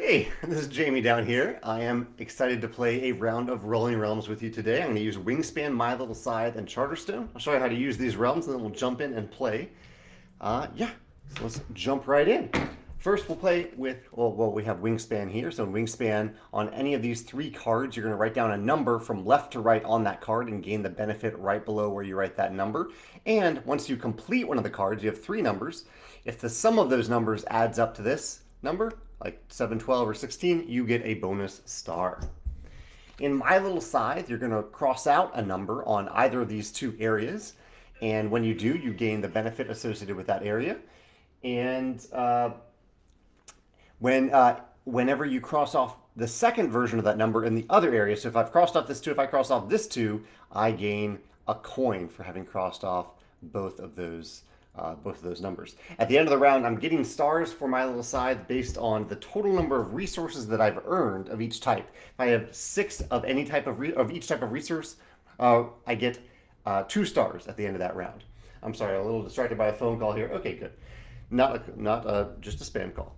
Hey, this is Jamie down here. I am excited to play a round of Rolling Realms with you today. I'm going to use Wingspan, My Little Scythe, and Charterstone. I'll show you how to use these realms, and then we'll jump in and play. Yeah, so let's jump right in. First, we'll play with, well, we have Wingspan here. So in Wingspan, on any of these three cards, you're going to write down a number from left to right on that card and gain the benefit right below where you write that number. And once you complete one of the cards, you have three numbers. If the sum of those numbers adds up to this number, like 7, 12, or 16, you get a bonus star. In My Little Scythe, you're going to cross out a number on either of these two areas. And when you do, you gain the benefit associated with that area. And whenever you cross off the second version of that number in the other area, so if I've crossed off this 2, if I cross off this 2, I gain a coin for having crossed off both of those numbers. At the end of the round, I'm getting stars for My Little Scythe based on the total number of resources that I've earned of each type. If I have 6 of any type of each type of resource, I get 2 stars at the end of that round. I'm sorry, a little distracted by a phone call here. Okay, good. Not just a spam call.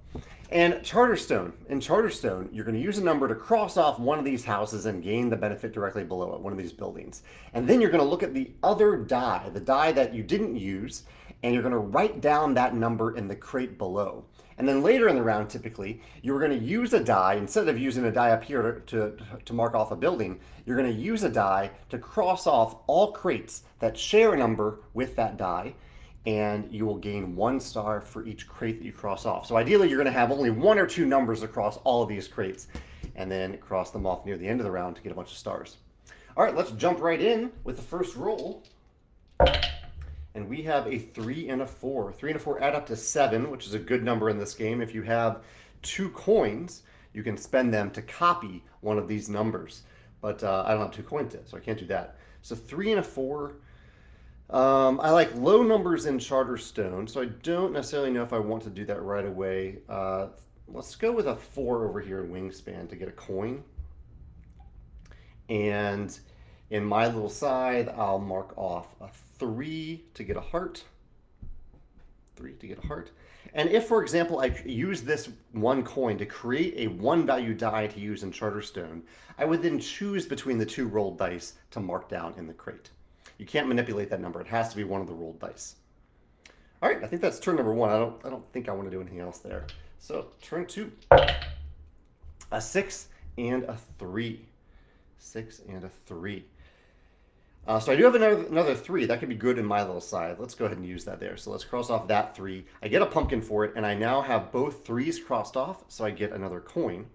And Charterstone. In Charterstone, you're going to use a number to cross off one of these houses and gain the benefit directly below it, one of these buildings. And then you're going to look at the other die, the die that you didn't use, and you're going to write down that number in the crate below. And then later in the round, typically, you're going to use a die, instead of using a die up here to mark off a building, you're going to use a die to cross off all crates that share a number with that die, and you will gain 1 star for each crate that you cross off. So ideally, you're going to have only 1 or 2 numbers across all of these crates, and then cross them off near the end of the round to get a bunch of stars. All right, let's jump right in with the first roll. And we have a 3 and a 4. 3 and a 4 add up to 7, which is a good number in this game. If you have 2 coins, you can spend them to copy one of these numbers. But I don't have 2 coins yet, so I can't do that. So 3 and a 4. I like low numbers in Charterstone, so I don't necessarily know if I want to do that right away. Let's go with a 4 over here in Wingspan to get a coin. And in My Little Scythe, I'll mark off a 3 to get a heart. 3 to get a heart. And if, for example, I use this 1 coin to create a 1 value die to use in Charterstone, I would then choose between the 2 rolled dice to mark down in the crate. You can't manipulate that number. It has to be one of the rolled dice. All right, I think that's turn number 1. I don't think I want to do anything else there. So turn 2. A 6 and a 3. 6 and a 3. So I do have another 3. That could be good in My Little Scythe. Let's go ahead and use that there. So let's cross off that 3. I get a pumpkin for it, and I now have both 3s crossed off, so I get another coin.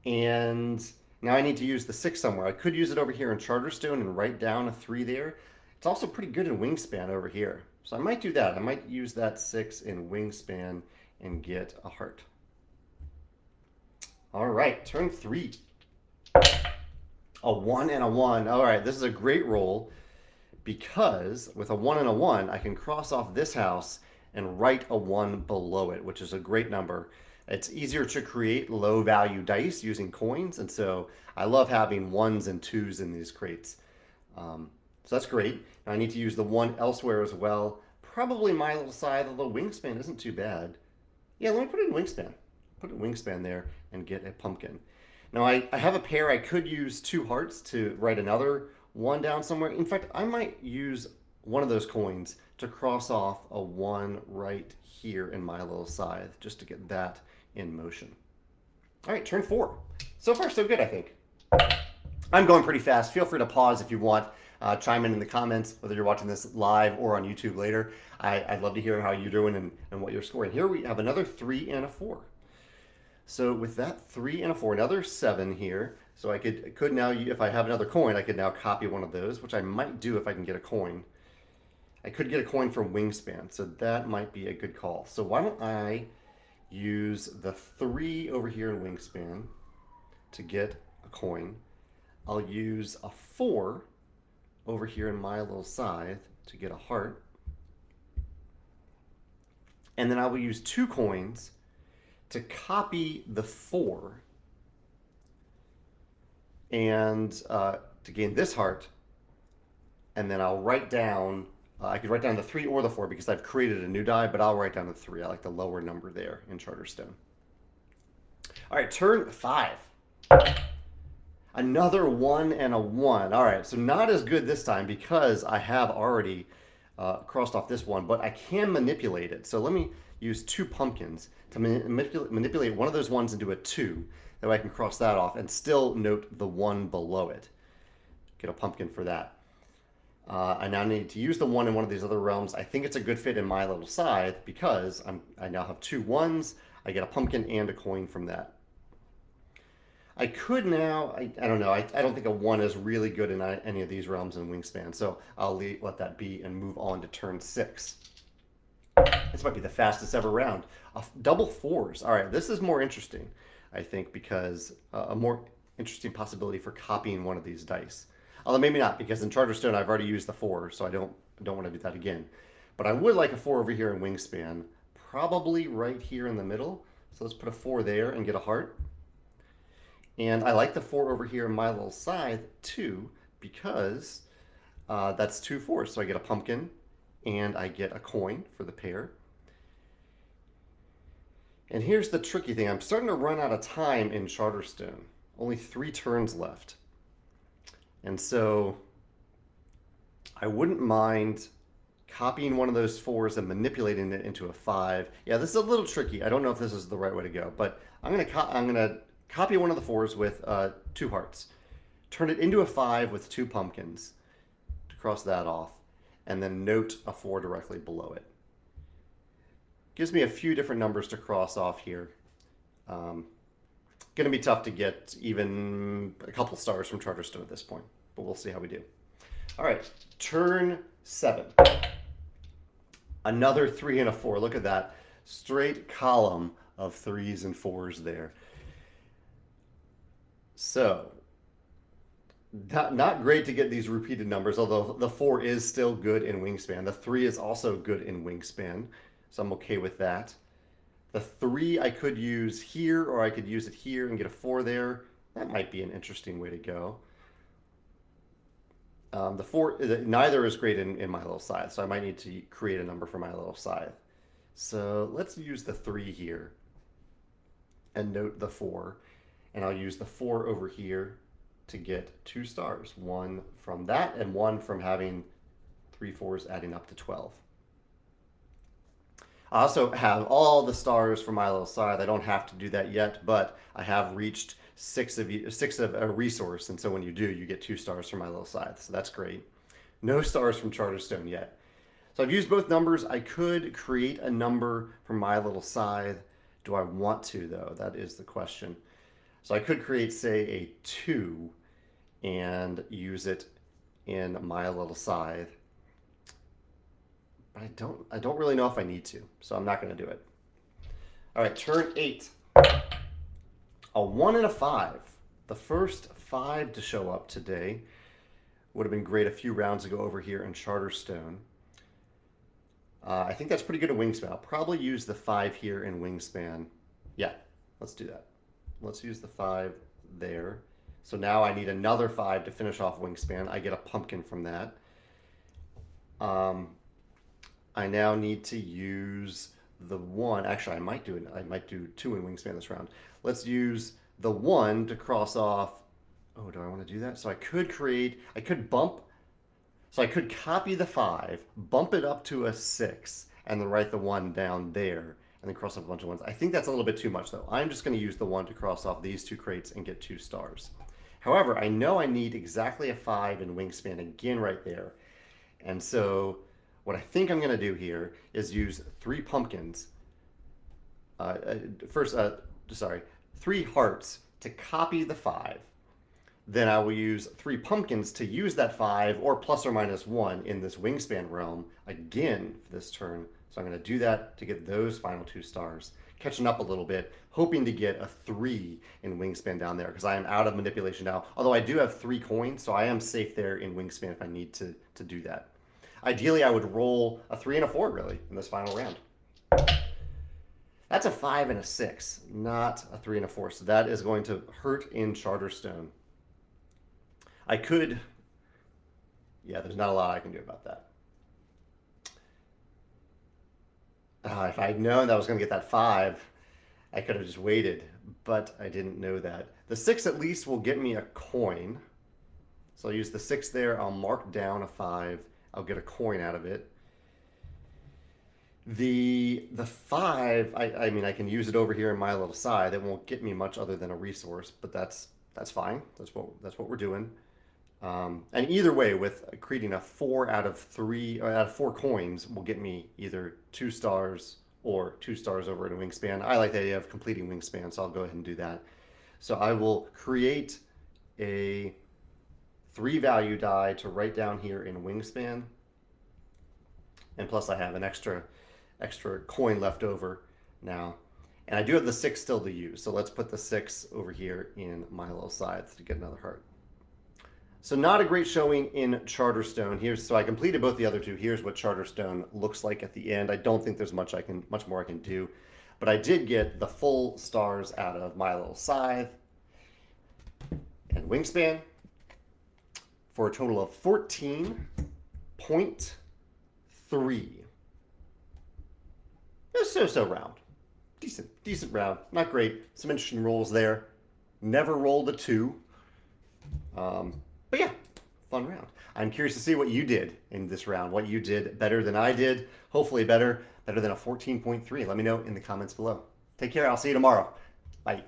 And now I need to use the 6 somewhere. I could use it over here in Charterstone and write down a 3 there. It's also pretty good in Wingspan over here. So I might do that. I might use that 6 in Wingspan and get a heart. All right, turn 3. A 1 and a 1. All right, this is a great roll because with a 1 and a 1, I can cross off this house and write a 1 below it, which is a great number. It's easier to create low value dice using coins, and so I love having 1s and 2s in these crates. So that's great. Now I need to use the 1 elsewhere as well. Probably My Little Scythe, although Wingspan isn't too bad. Yeah, let me put it in Wingspan. Put it in Wingspan there and get a pumpkin. Now I have a pair. I could use 2 hearts to write another 1 down somewhere. In fact, I might use one of those coins to cross off a 1 right here in My Little Scythe, just to get that in motion. All right, turn 4. So far, so good, I think. I'm going pretty fast. Feel free to pause if you want. Chime in the comments, whether you're watching this live or on YouTube later. I'd love to hear how you're doing and what you're scoring. Here we have another 3 and a 4. So with that 3 and a 4, another 7 here. So I could now, if I have another coin, I could now copy one of those, which I might do if I can get a coin. I could get a coin from Wingspan, so that might be a good call. So why don't I use the 3 over here in Wingspan to get a coin. I'll use a 4 over here in My Little Scythe to get a heart. And then I will use 2 coins to copy the 4 and to gain this heart. And then I'll write down, I could write down the 3 or the 4 because I've created a new die, but I'll write down the 3. I like the lower number there in Charterstone. All right, turn 5. Another 1 and a 1. All right, so not as good this time because I have already crossed off this one, but I can manipulate it. So let me use 2 pumpkins to manipulate one of those ones into a 2. That way I can cross that off and still note the 1 below it. Get a pumpkin for that. I now need to use the 1 in one of these other realms. I think it's a good fit in my little scythe because I now have 2 1s. I get a pumpkin and a coin from that. I could now, I don't know, I don't think a 1 is really good in any of these realms in Wingspan, so I'll let that be and move on to turn 6. This might be the fastest ever round. Double 4s. All right, this is more interesting, I think, because a more interesting possibility for copying one of these dice. Although maybe not, because in Charterstone I've already used the 4, so I don't want to do that again. But I would like a 4 over here in Wingspan, probably right here in the middle. So let's put a 4 there and get a heart. And I like the 4 over here in my little scythe too, because that's 2 4s. So I get a pumpkin and I get a coin for the pair. And here's the tricky thing. I'm starting to run out of time in Charterstone. Only 3 turns left. And so I wouldn't mind copying one of those 4s and manipulating it into a 5. Yeah, this is a little tricky. I don't know if this is the right way to go, but I'm gonna copy one of the 4s with 2 hearts, turn it into a 5 with 2 pumpkins to cross that off, and then note a 4 directly below it. Gives me a few different numbers to cross off here. Going to be tough to get even a couple stars from Charterstone at this point, but we'll see how we do. All right, turn 7. Another 3 and a 4. Look at that straight column of 3s and 4s there. So, not great to get these repeated numbers, although the 4 is still good in Wingspan. The 3 is also good in Wingspan, so I'm okay with that. The 3 I could use here, or I could use it here and get a 4 there. That might be an interesting way to go. The 4, neither is great in my little scythe, so I might need to create a number for my little scythe. So let's use the 3 here and note the 4. And I'll use the 4 over here to get 2 stars. 1 from that and 1 from having 3 4s adding up to 12. I also have all the stars from my little scythe. I don't have to do that yet, but I have reached 6 of a resource. And so when you do, you get 2 stars from my little scythe. So that's great. No stars from Charterstone yet. So I've used both numbers. I could create a number from my little scythe. Do I want to, though? That is the question. So I could create, say, a 2 and use it in my little scythe. But I don't really know if I need to, so I'm not going to do it. All right, turn 8. A 1 and a 5. The first 5 to show up today. Would have been great a few rounds ago over here in Charterstone. I think that's pretty good at Wingspan. I'll probably use the 5 here in Wingspan. Yeah, let's do that. Let's use the 5 there. So now I need another 5 to finish off Wingspan. I get a pumpkin from that. I now need to use the 1. Actually, I might do 2 in Wingspan this round. Let's use the 1 to cross off. Oh, do I want to do that? So I could copy the 5, bump it up to a 6, and then write the 1 down there, and then cross off a bunch of 1s. I think that's a little bit too much, though. I'm just going to use the 1 to cross off these 2 crates and get 2 stars. However, I know I need exactly a 5 in Wingspan again right there. And so what I think I'm going to do here is use 3 pumpkins. 3 hearts to copy the 5. Then I will use 3 pumpkins to use that 5 or plus or minus 1 in this Wingspan realm again for this turn. So I'm going to do that to get those final 2 stars. Catching up a little bit, hoping to get a 3 in Wingspan down there because I am out of manipulation now. Although I do have 3 coins, so I am safe there in Wingspan if I need to do that. Ideally, I would roll a 3 and a 4 really in this final round. That's a 5 and a 6, not a 3 and a 4. So that is going to hurt in Charterstone. I could, yeah, there's not a lot I can do about that. If I had known that I was going to get that 5, I could have just waited. but I didn't know that. The 6 at least will get me a coin. So I'll use the 6 there. I'll mark down a 5. I'll get a coin out of it. The 5, I mean, I can use it over here in my little side. It won't get me much other than a resource, but that's fine. That's what we're doing. And either way, with creating a 4 out of 3 or out of 4 coins will get me either 2 stars or 2 stars over in Wingspan. I like the idea of completing Wingspan, so I'll go ahead and do that. So I will create a 3 value die to write down here in Wingspan. And plus I have an extra coin left over now. And I do have the 6 still to use. So let's put the 6 over here in my little Scythe to get another heart. So not a great showing in Charterstone. So I completed both the other 2. Here's what Charterstone looks like at the end. I don't think there's much more I can do. But I did get the full stars out of my little Scythe and Wingspan for a total of 14.3. So round. Decent round. Not great. Some interesting rolls there. Never rolled a 2. But yeah, fun round. I'm curious to see what you did in this round. What you did better than I did. Hopefully better than a 14.3. Let me know in the comments below. Take care. I'll see you tomorrow. Bye.